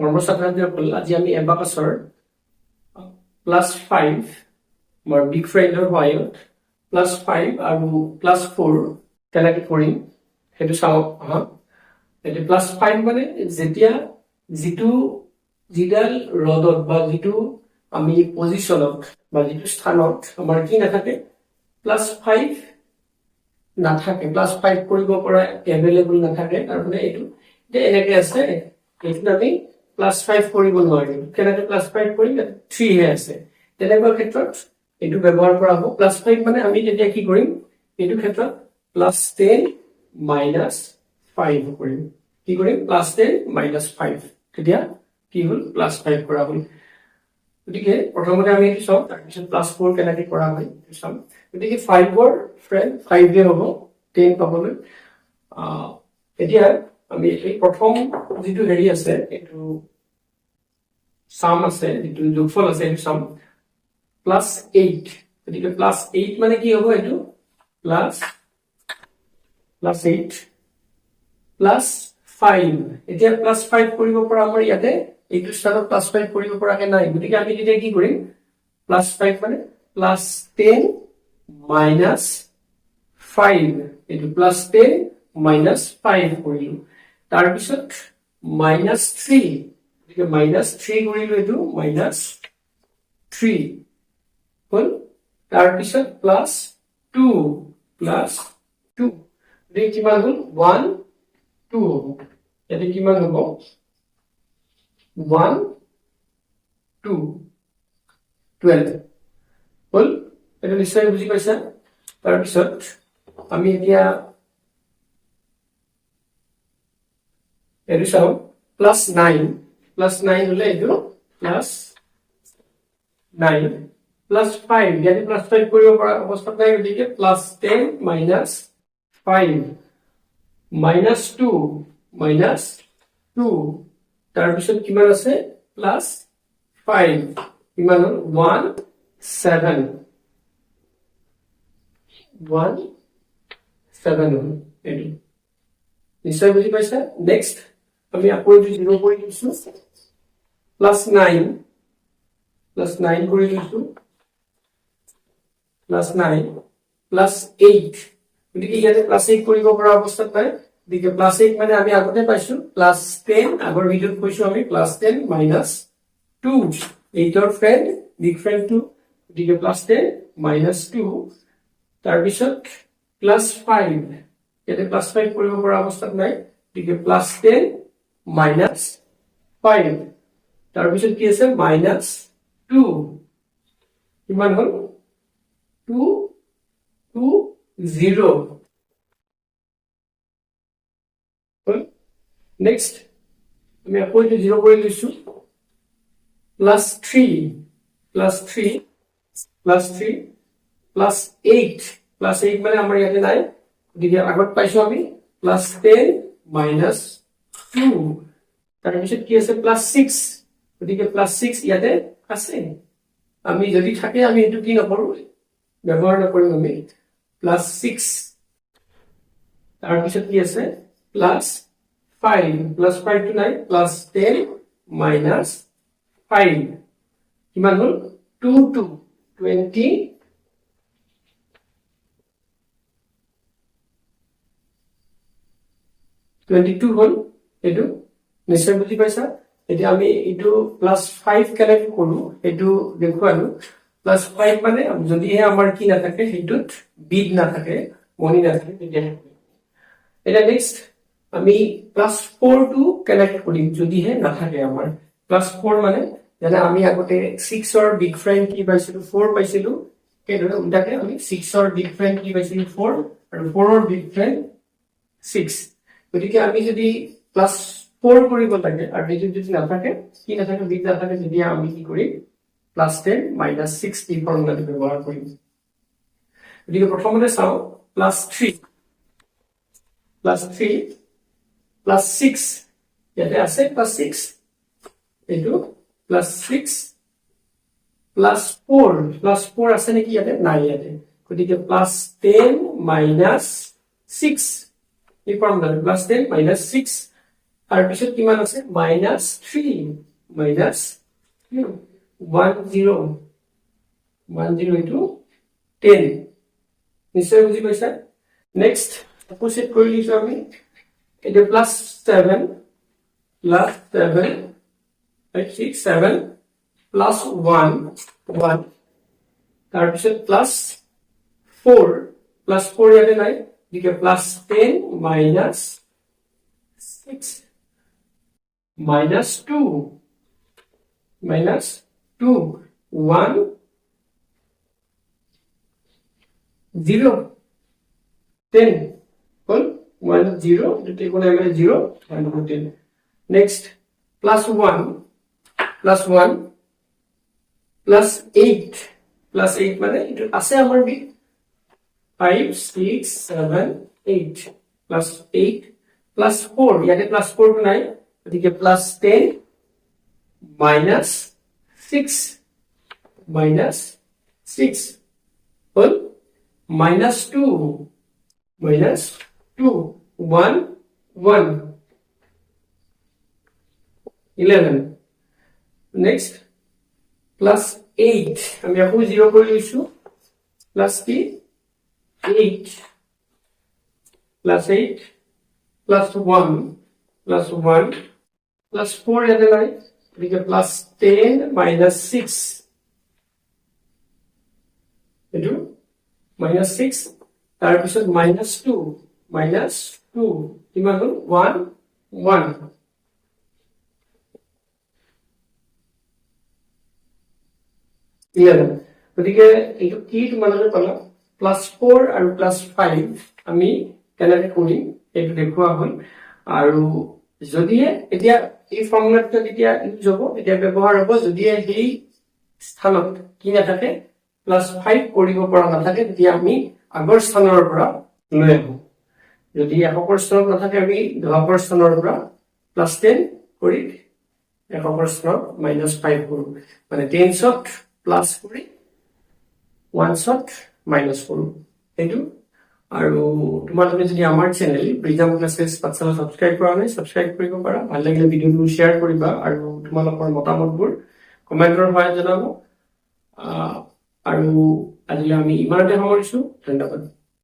নমস্কাৰ আজি আমি এবাকাছৰ +5 মোৰ বিগ ফ্ৰেণ্ডৰ সহায়ত +5 আৰু +4 কেনেকৈ কৰিম সেইটো চাওঁ আহক। এতিয়া +5 মানে যেতিয়া যিডাল ৰডত বা যিটো আমি পজিশ্যনত বা যিটো স্থানত আমাৰ কি নাথাকে +5 নাথাকে, +5 কৰিব পৰা এভেইলেবল নাথাকে, তাৰমানে এইটো এতিয়া এনেকে আছে, এইটো আমি +5 কৰিব নোৱাৰিম। কেনেকৈ +5 কৰিম? 3 হে আছে। তেনেকুৱা ক্ষেত্ৰত এইটো ব্যৱহাৰ কৰা হ'ব। +5 মানে আমি তেতিয়া কি কৰিম? এইটো ক্ষেত্ৰত +10 - 5 কৰিম। কি কৰিম? +10 - 5। তেতিয়া কি হ'ল? +5 কৰা হ'ল। গতিকে প্ৰথমতে আমি এইটো চাওঁ, তাৰপিছত +4 কেনেকৈ কৰা হয় এইটো চাম। গতিকে 5ৰ ফ্ৰেণ্ড 5 হ'ব 10 পাবলৈ। এতিয়া আমি এই প্ৰথম যিটো হেৰি আছে, এইটো সাম আছে, যিটো যোগফল আছে, এইটো সাম +8। গতিকে +8 মানে কি হ'ব? এইটো +8 +5। এতিয়া +5 কৰিব পৰা আমাৰ ইয়াতে এইটো স্থানত +5 কৰিব পৰাকে নাই। গতিকে আমি তেতিয়া কি কৰিম? +5 মানে +10 - 5। এইটো +10 - 5 কৰিলো। তাৰপিছত -3, গতিকে -3 কৰিলো, এইটো -3 হ'ল। তাৰপিছত +2 গতিকে কিমান হ'ল? 1 2 হ'ব। ইয়াতে কিমান হ'ব? 1 2 12 হ'ল। এইটো নিশ্চয় বুজি পাইছা। তাৰপিছত আমি এতিয়া এইটো চাওঁ, +9 হলে এইটো +9 +5, ইয়াতে +5 কৰিব পৰা অৱস্থাত নাই, গতিকে +10 - 5 -2 তাৰপিছত কিমান আছে? +5 কিমান হ'ল? 17 হ'ল। এইটো নিশ্চয় বুজি পাইছা। নেক্সট আমি আকৌ এইটো 0 কৰি দিছো, +9 কৰি দিছো, +9 +8। গতিকে ইয়াতে +8 কৰিব পৰা অৱস্থাত নাই, গতিকে +8 মানে আমি আগতে পাইছো +10, আগৰ ভিডিঅ'ত কৈছো আমি +10 - 2, 8ৰ ফ্ৰেণ্ড বিগ ফ্ৰেণ্ড 2, গতিকে +10 - 2। তাৰপিছত +5, ইয়াতে +5 কৰিব পৰা অৱস্থাত নাই, গতিকে +10 - 5। তাৰপিছত কি আছে? -2 কিমান হ'ল? 2 0 হ'ল। নেক্সট আমি আকৌ এইটো 0 কৰি লৈছো, +3 +8 মানে আমাৰ ইয়াতে নাই, গতিকে আগত পাইছো আমি +10 - 2। তাৰপিছত কি আছে? +6, গতিকে +6 ইয়াতে আছে। আমি যদি থাকে আমি এইটো কি নকৰো, ব্যৱহাৰ নকৰিম আমি +6। তাৰপিছত কি আছে? +5 টো নাই, +10 - 5 কিমান হ'ল? 22 হ'ল। এইটো নিশ্চয় বুজি পাইছা। এতিয়া আমি এইটো +5 কেনেকৈ কৰো সেইটো দেখুৱালো। +5 মানে যদিহে আমাৰ কি নাথাকে, সেইটোত বিট নাথাকে, মনি নাথাকে, তেতিয়াহে। এতিয়া নেক্সট আমি +4 টো কেনেকৈ কৰিম যদিহে নাথাকে আমাৰ। +4 মানে যেনে আমি আগতে 6ৰ বিগ ফ্ৰেণ্ড কি পাইছিলো? 4 পাইছিলো। সেইদৰে উল্টাকে আমি 6ৰ বিগ ফ্ৰেণ্ড কি পাইছিলো? 4, আৰু 4ৰ বিগ ফ্ৰেণ্ড 6। গতিকে আমি যদি +4 কৰিব লাগে আৰু এইটো যদি নাথাকে, কি নাথাকে, বিট নাথাকে, তেতিয়া আমি কি কৰিম? +10 - 6 এই ফৰ্মুলাটো ব্যৱহাৰ কৰিম। গতিকে প্ৰথমতে চাওঁ, +3 +6 ইয়াতে আছে, +6 এইটো +6 +4 আছে নেকি? ইয়াতে নাই, ইয়াতে। গতিকে +10 - 6 এই ফৰ্মুলাটো +10 - 6। তাৰপিছত কিমান আছে মাইনাছ 3 মাইনাছ 3 10 into 10 নিশ্চয় বুজি পাইছা নেক্সট অপোজিট কৰি লিখো আমি এটা প্লাস 7 6 7 প্লাস 1 1 তাৰপিছত প্লাস 4 ইয়াতে নাই দিকে plus 10 minus 6 minus 2 1 0 10 1 0 take one 0 and 10 next plus 1 plus 8 মানে এটা আছে আমার বি 5 6 7 8 plus 8 plus 4 ইয়াতে plus 4 তো নাই এদিকে plus 10 minus 6 well minus 2 1 11 next plus 8 আমি আকৌ 0 কৰি লৈছো plus কি 8 plus 8 plus 1 plus 4 ইয়াতে নাই এদিকে plus 10 minus 6 এটো minus 6 তাৰপিছত minus 2 কিমান হ'ল 1 11 গতিকে এইটো কি তোমালোকে পালা প্লাস 4 আৰু প্লাস 5 আমি কেনেকৈ কৰিম এইটো দেখুৱা হ'ল আৰু যদিহে এতিয়া এই ফৰ্মুলাটো যেতিয়া ইউজ হ'ব এতিয়া ব্যৱহাৰ হ'ব যদিহে এই স্থানত কি নাথাকে প্লাস 5 কৰিব পৰা নাথাকে তেতিয়া আমি আগৰ স্থানৰ পৰা লৈ আহো যদি এককৰ স্থানত নাথাকে আমি দশকৰ স্থানৰ পৰা প্লাস 10 কৰি এককৰ স্থানত মাইনাস 5 কৰো মানে 10ত প্লাস কৰি 1ত মাইনাস কৰো এইটো আৰু তোমালোকে যদি আমাৰ চেনেল প্ৰিজাম ক্লাसेছ পাঠশালা সাবস্ক্ৰাইব কৰা নাই সাবস্ক্ৰাইব কৰিব পাৰা ভাল লাগিলে ভিডিওটো শ্বেয়াৰ কৰিবা আৰু তোমালোকৰ মতামতবোৰ কমেন্টৰ সহায়ত জনাবা আৰু আজিলৈ আমি ইমানতে সামৰিছো ধন্যবাদ